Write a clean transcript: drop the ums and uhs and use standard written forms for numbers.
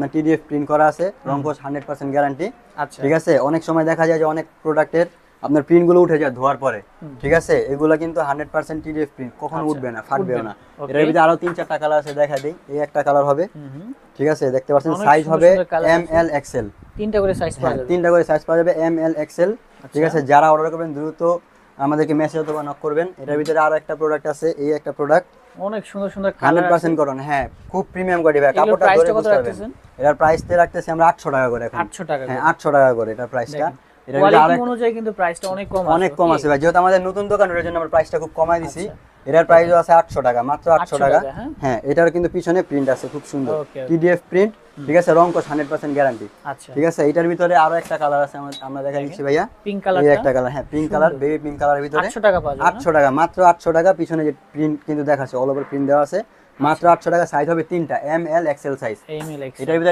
আপনার TDF print করা আছে, রংকশ 100% গ্যারান্টি। আচ্ছা ঠিক আছে, অনেক সময় দেখা যায় যে অনেক প্রোডাক্টের আপনার প্রিন্ট গুলো উঠে যায় ধোয়ার পরে। ঠিক আছে, এগুলা কিন্তু 100% টিডিএফ প্রিন্ট, কখনো উঠবে না, ফাটবেও না। এর ভিতরে আরো 3-4টা কালার আছে, দেখা দেই। এই একটা কালার হবে। ঠিক আছে, দেখতে পাচ্ছেন সাইজ হবে এম এল এক্সেল, তিনটা করে সাইজ পাওয়া যাবে। তিনটা করে সাইজ পাওয়া যাবে, এম এল এক্সেল। ঠিক আছে, যারা অর্ডার করবেন দ্রুত আমাদেরকে মেসেজ অথবা নক করবেন। এটার ভিতরে আরো একটা প্রোডাক্ট আছে, এই একটা প্রোডাক্ট অনেক সুন্দর সুন্দর কালার 100% করুন। হ্যাঁ, খুব প্রিমিয়াম কোয়ালিটি ভাই, কাপড়টা ধরে বুঝতে পারবেন। এটার প্রাইসটা রাখতেছি আমরা 800 টাকা করে এখন। 800 টাকা। হ্যাঁ, 800 টাকা করে এটার প্রাইসটা। এটা কোয়ালিটি অনুযায়ী কিন্তু প্রাইসটা অনেক কম আছে। অনেক কম আছে ভাই, যেহেতু আমাদের নতুন দোকান, এর জন্য আমরা প্রাইসটা খুব কমাই দিছি। এটার প্রাইসও আছে 800 টাকা, মাত্র 800 টাকা। হ্যাঁ, এটার কিন্তু পিছনে প্রিন্ট আছে খুব সুন্দর, টিডিএফ প্রিন্ট। ঠিক আছে, রংকশ 100% গ্যারান্টি। আচ্ছা ঠিক আছে, এটার ভিতরে আরো একটা কালার আছে, আমরা দেখাই দিচ্ছি ভাইয়া। পিঙ্ক কালার, এই একটা কালার, হ্যাঁ পিঙ্ক কালার, বেবি পিঙ্ক কালারের ভিতরে 800 টাকা পাওয়া যাবে। 800 টাকা, মাত্র 800 টাকা। পিছনে যে প্রিন্ট কিন্তু দেখাচ্ছে, অল ওভার প্রিন্ট দেওয়া আছে, মাত্র 800 টাকা। সাইজ হবে তিনটা, এম এল এক্সেল সাইজ। এটার ভিতরে